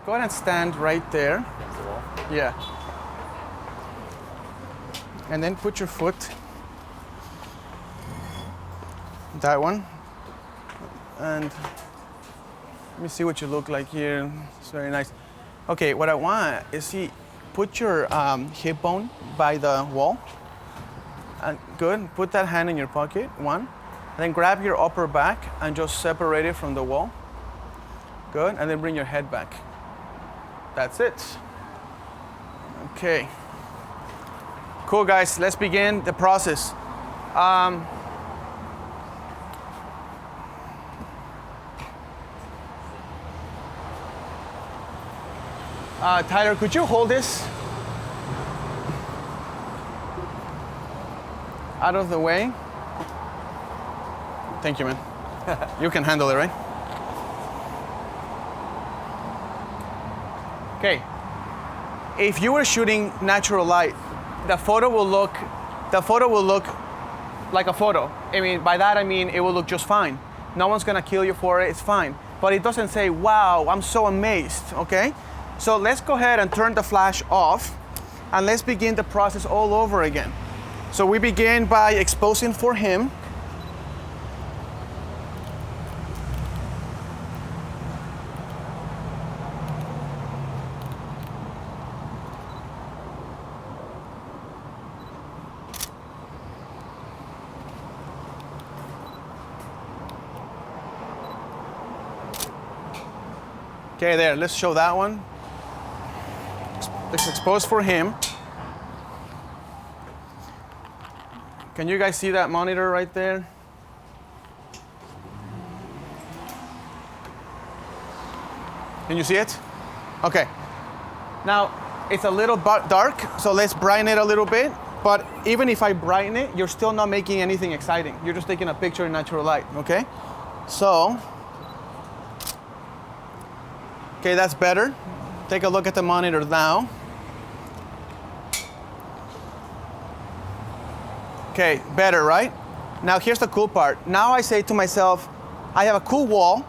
Go ahead and stand right there. Against the wall. Yeah. And then put your foot, that one. And let me see what you look like here. It's very nice. Okay, what I want is put your hip bone by the wall. And good, put that hand in your pocket, one. And then grab your upper back and just separate it from the wall. Good, and then bring your head back. That's it. Okay. Cool, guys, let's begin the process. Tyler, could you hold this out of the way? Thank you, man. You can handle it, right? Okay. If you were shooting natural light, the photo will look like a photo. I mean, by that I mean it will look just fine. No one's gonna kill you for it, it's fine. But it doesn't say, wow, I'm so amazed, okay? So let's go ahead and turn the flash off and let's begin the process all over again. So we begin by exposing for him. Okay, there, let's show that one. Let's expose for him. Can you guys see that monitor right there? Can you see it? Okay. Now, it's a little dark, so let's brighten it a little bit. But even if I brighten it, you're still not making anything exciting. You're just taking a picture in natural light, okay? So, okay, that's better. Take a look at the monitor now. Okay, better, right? Now here's the cool part. Now I say to myself, I have a cool wall.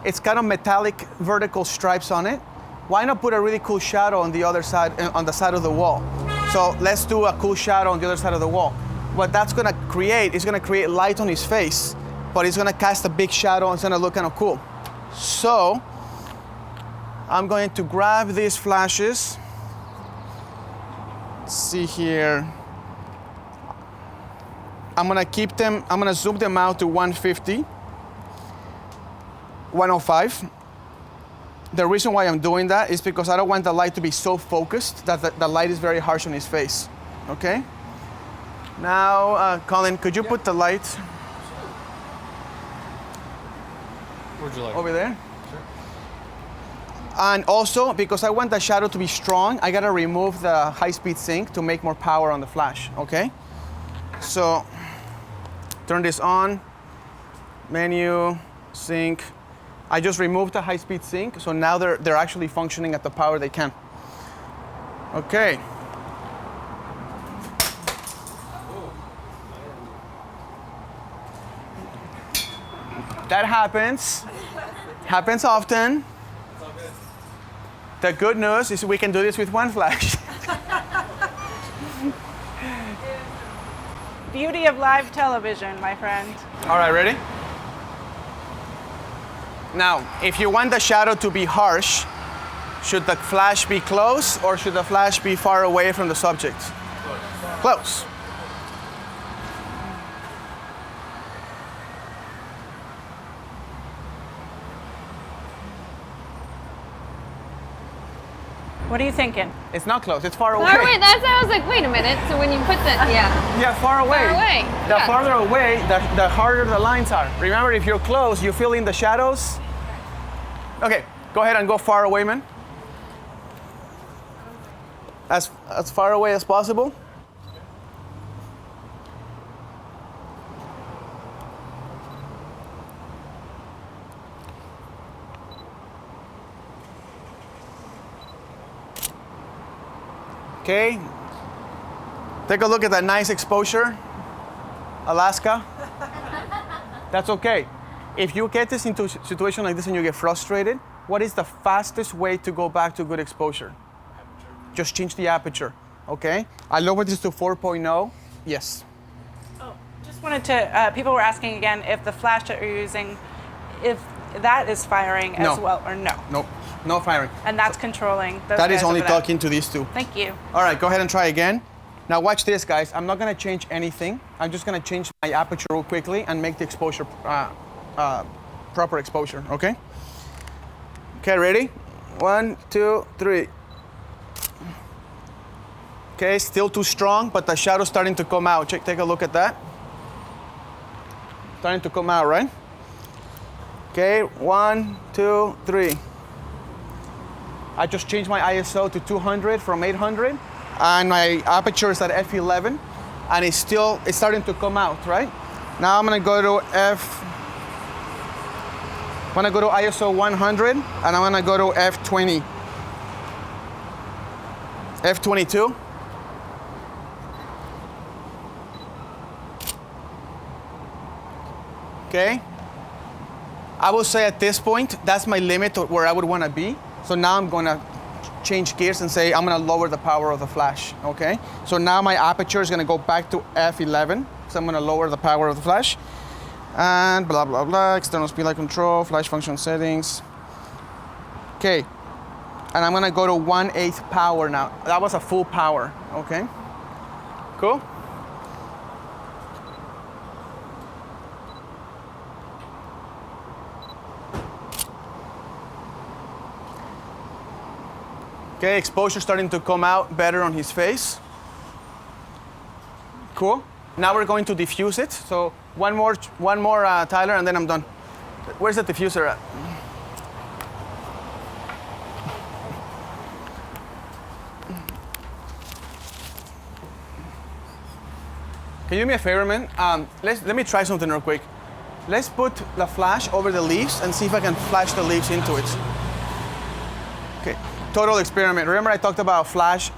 It's got a metallic vertical stripes on it. Why not put a really cool shadow on the other side, on the side of the wall? So let's do a cool shadow on the other side of the wall. What that's gonna create is gonna create light on his face, but it's gonna cast a big shadow and it's gonna look kind of cool. So I'm going to grab these flashes. Let's see here. I'm gonna zoom them out to 150, 105. The reason why I'm doing that is because I don't want the light to be so focused that the light is very harsh on his face, okay? Now, Colin, could you put the light Where'd you like? over there? And also, because I want the shadow to be strong, I gotta remove the high-speed sync to make more power on the flash, okay? So, turn this on, menu, sync. I just removed the high-speed sync, so now they're actually functioning at the power they can. Okay. That happens often. The good news is we can do this with one flash. Beauty of live television, my friend. All right, ready? Now, if you want the shadow to be harsh, should the flash be close or should the flash be far away from the subject? Close. What are you thinking? It's not close, it's far away. Far away, that's I was like, wait a minute. So when you put the, yeah. Yeah, far away. Far away, The yeah. farther away, the harder the lines are. Remember, if you're close, you fill in the shadows. Okay, go ahead and go far away, man. As far away as possible. Okay. Take a look at that nice exposure. Alaska. That's okay. if you get this into a situation like this and you get frustrated, what is the fastest way to go back to good exposure? Aperture. Just change the aperture, okay? I lowered this to 4.0. Yes. Oh, just wanted to, people were asking again if the flash that you're using, if that is firing as well or no. Nope, no firing. And that's controlling those That guys is only over there. talking to these two. Thank you. All right, go ahead and try again. Now watch this, guys. I'm not gonna change anything. I'm just gonna change my aperture real quickly and make the exposure proper exposure, okay? Okay, ready? 1, 2, 3. Okay, still too strong, but the shadow's starting to come out. Take a look at that. Starting to come out, right? Okay, 1, 2, 3. I just changed my ISO to 200 from 800, and my aperture is at f11, and it's starting to come out, right? Now I'm gonna go to I'm gonna go to ISO 100, and I'm gonna go to f20, f22. Okay. I will say at this point, that's my limit of where I would want to be. So now I'm going to change gears and say I'm going to lower the power of the flash, okay? So now my aperture is going to go back to f11. So I'm going to lower the power of the flash. And blah, blah, blah, external speedlight control, flash function settings. Okay. And I'm going to go to 1/8 power now. That was a full power, okay? Cool? Okay, exposure starting to come out better on his face. Cool. Now we're going to diffuse it. So one more, Tyler, and then I'm done. Where's the diffuser at? Can you do me a favor, man? Let me try something real quick. Let's put the flash over the leaves and see if I can flash the leaves into it. Okay. Total experiment. Remember I talked about flash,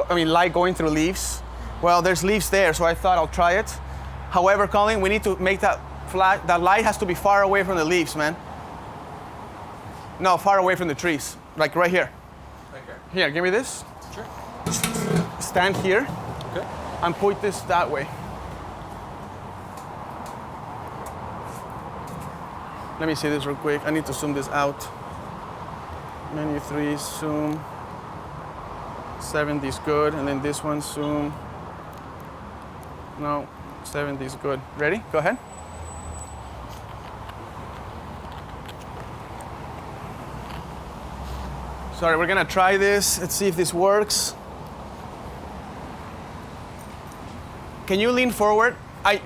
light going through leaves? Well, there's leaves there, so I thought I'll try it. However, Colin, we need to make that light has to be far away from the leaves, man. No, far away from the trees. Like right here. Okay. Here, give me this. Sure. Stand here. Okay. And point this that way. Let me see this real quick. I need to zoom this out. Menu 3, zoom. 70 is good, and then this one, zoom. No, 70 is good. Ready? Go ahead. Sorry, we're gonna try this. Let's see if this works. Can you lean forward?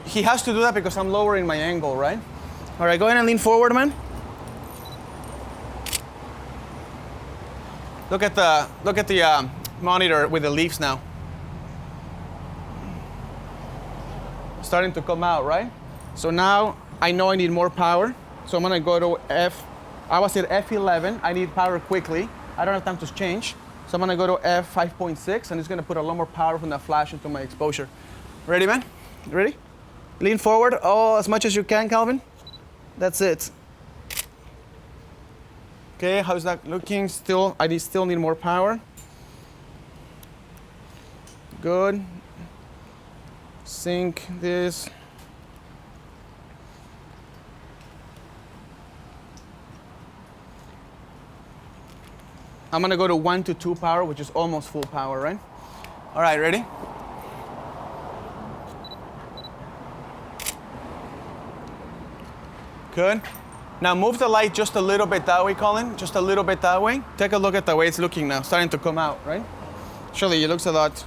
He has to do that because I'm lowering my angle, right? All right, go ahead and lean forward, man. Look at the monitor with the leaves now. Starting to come out, right? So now I know I need more power. So I'm gonna go to I was at F11. I need power quickly. I don't have time to change. So I'm gonna go to F5.6, and it's gonna put a lot more power from the flash into my exposure. Ready, man? Ready? Lean forward, as much as you can, Calvin. That's it. Okay, how's that looking? I still need more power. Good. Sync this. I'm gonna go to 1 to 2 power, which is almost full power, right? All right, ready? Good. Now move the light just a little bit that way, Colin. Just a little bit that way. Take a look at the way it's looking now. Starting to come out, right? Actually, it looks a lot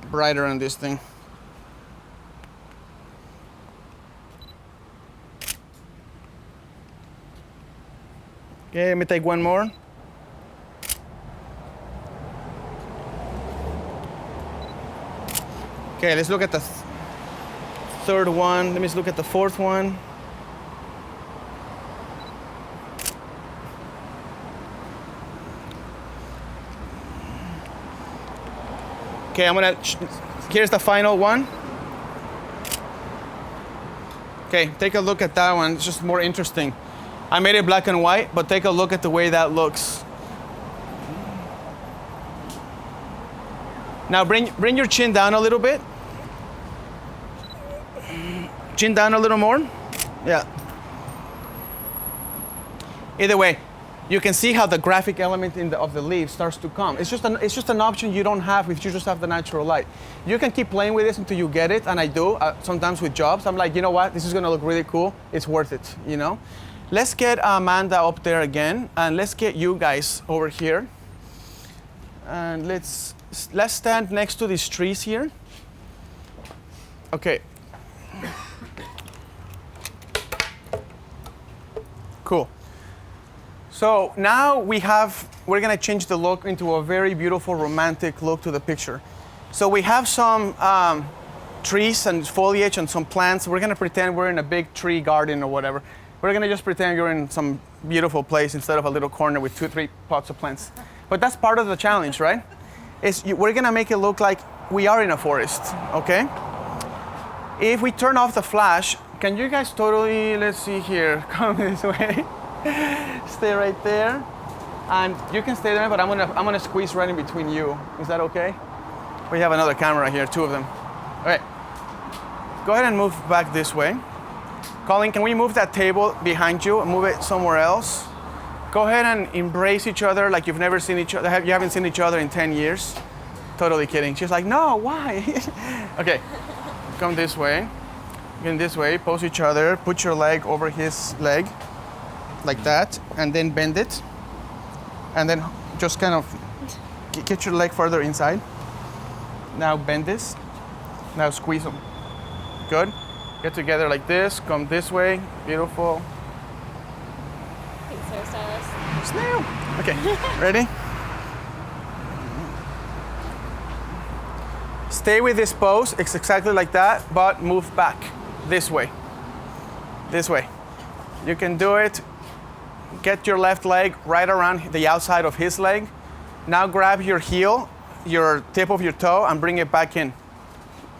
brighter on this thing. Okay, let me take one more. Okay, let's look at the third one. Let me look at the fourth one. Okay, here's the final one. Okay, take a look at that one. It's just more interesting. I made it black and white, but take a look at the way that looks. Now bring your chin down a little bit. Chin down a little more. Yeah. Either way, you can see how the graphic element of the leaf starts to come. It's just an option you don't have if you just have the natural light. You can keep playing with this until you get it, and I do sometimes with jobs. I'm like, you know what? This is gonna look really cool. It's worth it, you know? Let's get Amanda up there again, and let's get you guys over here. And let's stand next to these trees here. Okay. Cool. So now we're gonna change the look into a very beautiful romantic look to the picture. So we have some trees and foliage and some plants. We're gonna pretend we're in a big tree garden or whatever. We're gonna just pretend you're in some beautiful place instead of a little corner with 2-3 pots of plants. But that's part of the challenge, right? We're gonna make it look like we are in a forest, okay? If we turn off the flash, can you guys totally, let's see here, come this way. Stay right there, and you can stay there, but I'm gonna squeeze right in between you. Is that okay? We have another camera here, 2 of them. All right, go ahead and move back this way. Colin, can we move that table behind you and move it somewhere else? Go ahead and embrace each other like you've never seen each other. You haven't seen each other in 10 years. Totally kidding. She's like, no, why? Okay, come this way. Again, this way. Pose each other. Put your leg over his leg. Like that, and then bend it, and then just kind of get your leg further inside. Now bend this. Now squeeze them. Good. Get together like this. Come this way. Beautiful. Thanks, hairstylist. Snail. Okay. Ready? Stay with this pose. It's exactly like that, but move back this way. This way. You can do it. Get your left leg right around the outside of his leg. Now grab your heel, your tip of your toe, and bring it back in.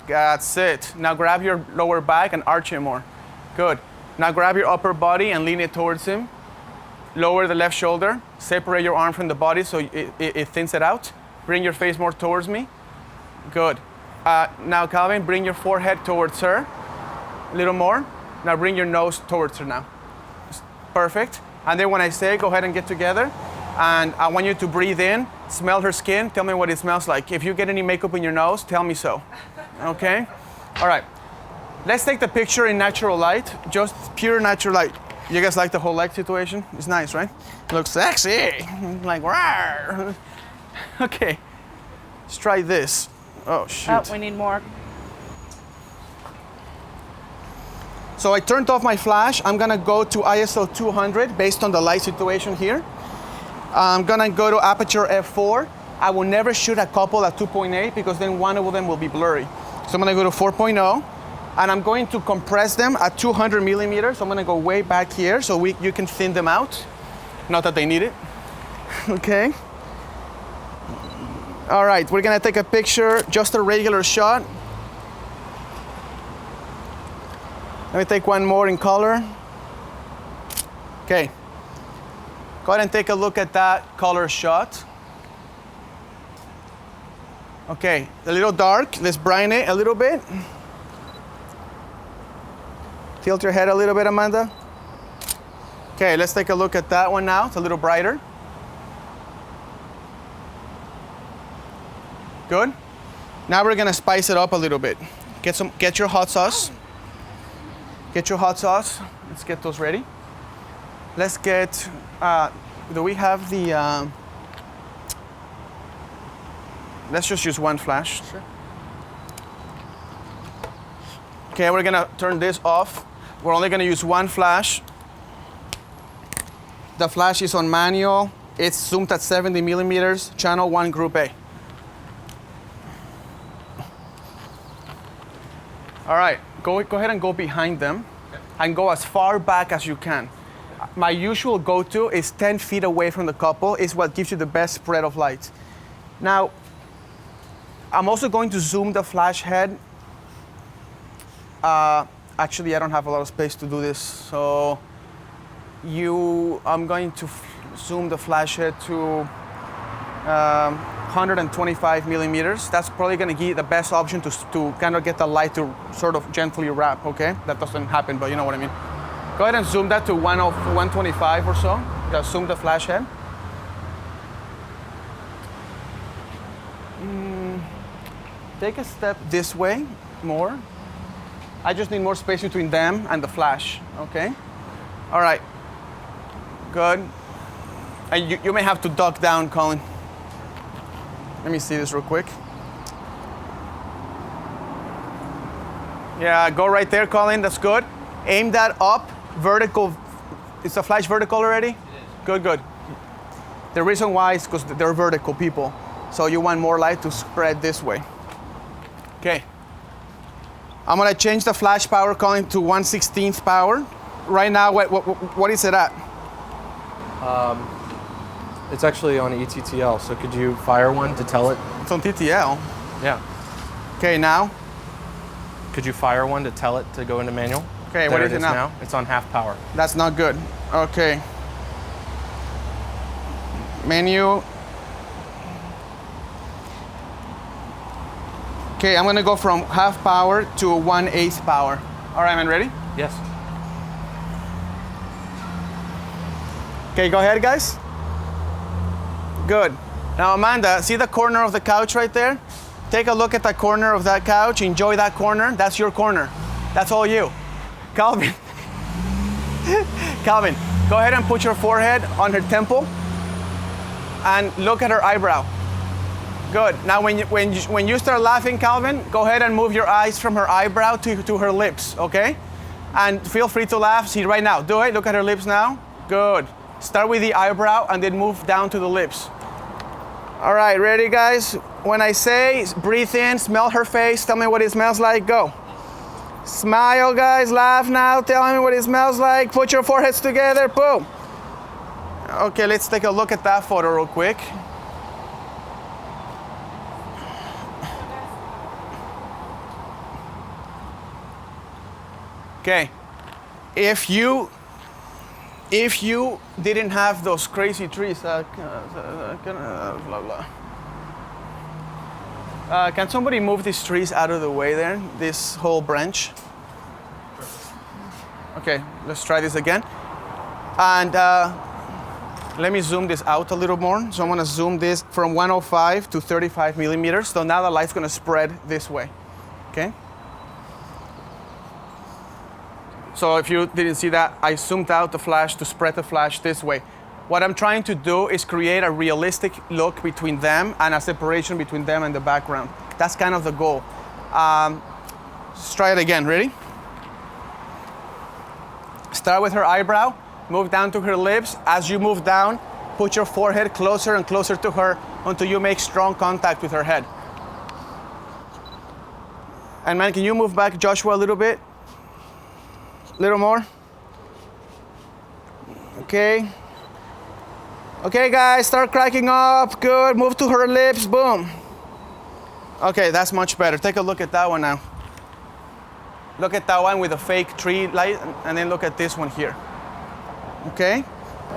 That's it. Now grab your lower back and arch it more. Good. Now grab your upper body and lean it towards him. Lower the left shoulder. Separate your arm from the body so it thins it out. Bring your face more towards me. Good. Now, Calvin, bring your forehead towards her. A little more. Now bring your nose towards her now. Perfect. And then when I say, go ahead and get together. And I want you to breathe in, smell her skin, tell me what it smells like. If you get any makeup in your nose, tell me so. Okay? All right. Let's take the picture in natural light, just pure natural light. You guys like the whole leg situation? It's nice, right? It looks sexy. Like, rawr. Okay. Let's try this. Oh, shoot. Oh, we need more. So I turned off my flash. I'm gonna go to ISO 200 based on the light situation here. I'm gonna go to aperture f4. I will never shoot a couple at 2.8 because then one of them will be blurry. So I'm gonna go to 4.0 and I'm going to compress them at 200 millimeters. So I'm gonna go way back here so you can thin them out. Not that they need it. Okay. All right, we're gonna take a picture, just a regular shot. Let me take one more in color. Okay. Go ahead and take a look at that color shot. Okay, a little dark. Let's brighten it a little bit. Tilt your head a little bit, Amanda. Okay, let's take a look at that one now. It's a little brighter. Good. Now we're gonna spice it up a little bit. Get your hot sauce. Get your hot sauce. Let's get those ready. Let's get, do we have the, let's just use one flash. Sure. Okay, we're gonna turn this off. We're only gonna use one flash. The flash is on manual. It's zoomed at 70 millimeters, channel 1, group A. All right, go ahead and go behind them and go as far back as you can. My usual go-to is 10 feet away from the couple. It's what gives you the best spread of light. Now, I'm also going to zoom the flash head actually, I don't have a lot of space to do this. So I'm going to zoom the flash head to 125 millimeters. That's probably going to give the best option to kind of get the light to sort of gently wrap, okay? That doesn't happen, but you know what I mean. Go ahead and zoom that to 125 or so. Just zoom the flash head. Take a step this way more. I just need more space between them and the flash, okay? All right, good. And you may have to duck down, Colin. Let me see this real quick. Yeah, go right there, Colin, that's good. Aim that up, vertical. Is the flash vertical already? It is. Good, good. The reason why is because they're vertical people. So you want more light to spread this way. Okay. I'm gonna change the flash power, Colin, to 1/16 power. Right now, what is it at? It's actually on ETTL, so could you fire one to tell it? It's on TTL. Yeah. Okay, now? Could you fire one to tell it to go into manual? Okay, what is it now? It's on half power. That's not good. Okay. Menu. Okay, I'm gonna go from half power to 1/8 power. All right, man, ready? Yes. Okay, go ahead, guys. Good. Now, Amanda, see the corner of the couch right there? Take a look at the corner of that couch. Enjoy that corner. That's your corner. That's all you. Calvin. Calvin, go ahead and put your forehead on her temple and look at her eyebrow. Good. Now, when you start laughing, Calvin, go ahead and move your eyes from her eyebrow to her lips, okay? And feel free to laugh. See, right now. Do it. Look at her lips now. Good. Start with the eyebrow and then move down to the lips. All right, ready, guys? When I say breathe in, smell her face, tell me what it smells like, go. Smile, guys, laugh now, tell me what it smells like. Put your foreheads together, boom. Okay, let's take a look at that photo real quick. Okay, if you didn't have those crazy trees, blah, blah. Can somebody move these trees out of the way there? This whole branch. Okay, let's try this again. And let me zoom this out a little more. So I'm gonna zoom this from 105 to 35 millimeters. So now the light's gonna spread this way, okay? So if you didn't see that, I zoomed out the flash to spread the flash this way. What I'm trying to do is create a realistic look between them and a separation between them and the background. That's kind of the goal. Let's try it again, ready? Start with her eyebrow, move down to her lips. As you move down, put your forehead closer and closer to her until you make strong contact with her head. And man, can you move back, Joshua, a little bit? Little more. Okay. Okay, guys, start cracking up. Good. Move to her lips. Boom. Okay, that's much better. Take a look at that one now. Look at that one with a fake tree light, and then look at this one here. Okay?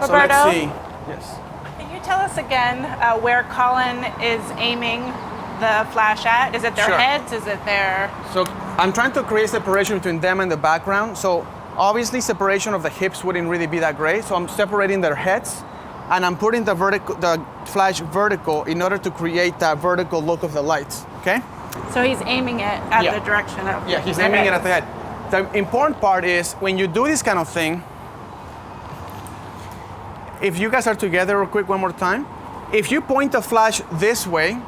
Roberto, so let's see. Yes. Can you tell us again where Colin is aiming the flash at? Is it their heads? Is it their... So I'm trying to create separation between them and the background. So obviously separation of the hips wouldn't really be that great. So I'm separating their heads and I'm putting the flash vertical in order to create that vertical look of the lights, okay? So he's aiming it at the direction of Yeah, he's aiming it at the head. The important part is when you do this kind of thing, if you guys are together real quick one more time, if you point the flash this way,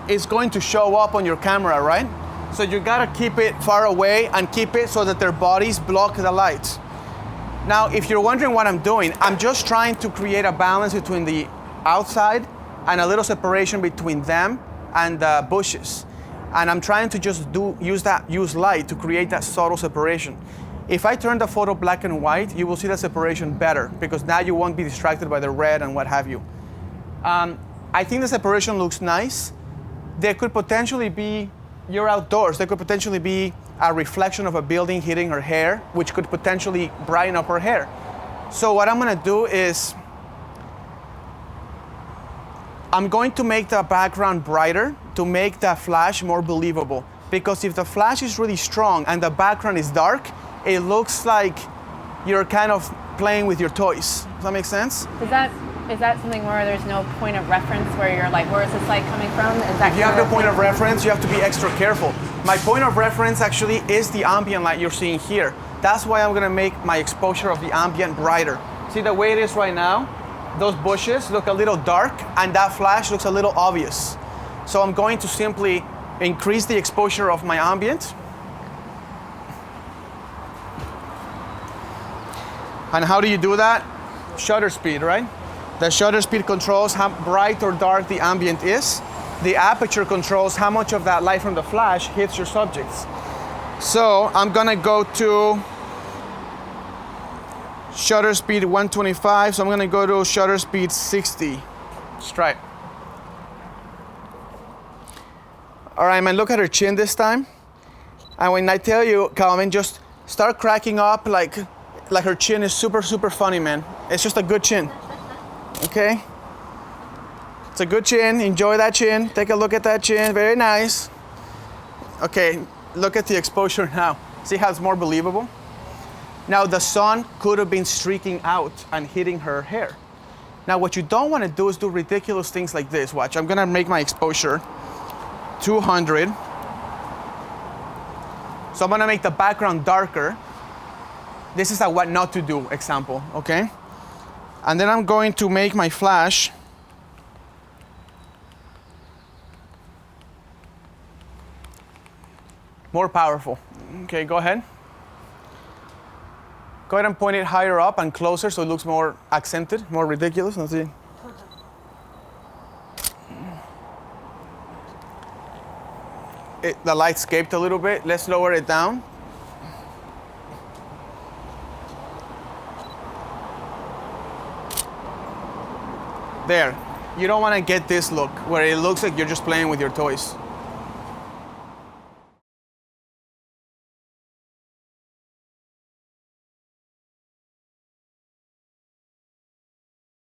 it's going to show up on your camera, right? So you gotta keep it far away and keep it so that their bodies block the lights. Now, if you're wondering what I'm doing, I'm just trying to create a balance between the outside and a little separation between them and the bushes. And I'm trying to just use light to create that subtle separation. If I turn the photo black and white, you will see the separation better because now you won't be distracted by the red and what have you. I think the separation looks nice. There could potentially be, you're outdoors, there could potentially be a reflection of a building hitting her hair, which could potentially brighten up her hair. So what I'm gonna do is, I'm going to make the background brighter to make the flash more believable. Because if the flash is really strong and the background is dark, it looks like you're kind of playing with your toys. Does that make sense? Is that something where there's no point of reference where you're like, where is this light coming from? Is that If you have no point of reference, you have to be extra careful. My point of reference actually is the ambient light you're seeing here. That's why I'm gonna make my exposure of the ambient brighter. See the way it is right now? Those bushes look a little dark and that flash looks a little obvious. So I'm going to simply increase the exposure of my ambient. And how do you do that? Shutter speed, right? The shutter speed controls how bright or dark the ambient is. The aperture controls how much of that light from the flash hits your subjects. So I'm gonna go to shutter speed 125, so I'm gonna go to shutter speed 60. Stripe. All right, man, look at her chin this time. And when I tell you, Calvin, just start cracking up like her chin is super, super funny, man. It's just a good chin, okay? It's a good chin, enjoy that chin. Take a look at that chin, very nice. Okay, look at the exposure now. See how it's more believable? Now the sun could have been streaking out and hitting her hair. Now what you don't want to do is do ridiculous things like this. Watch, I'm gonna make my exposure 200. So I'm gonna make the background darker. This is a what not to do example, okay? And then I'm going to make my flash more powerful. Okay, go ahead. Go ahead and point it higher up and closer so it looks more accented, more ridiculous. Let's see. The light escaped a little bit. Let's lower it down. There. You don't want to get this look where it looks like you're just playing with your toys.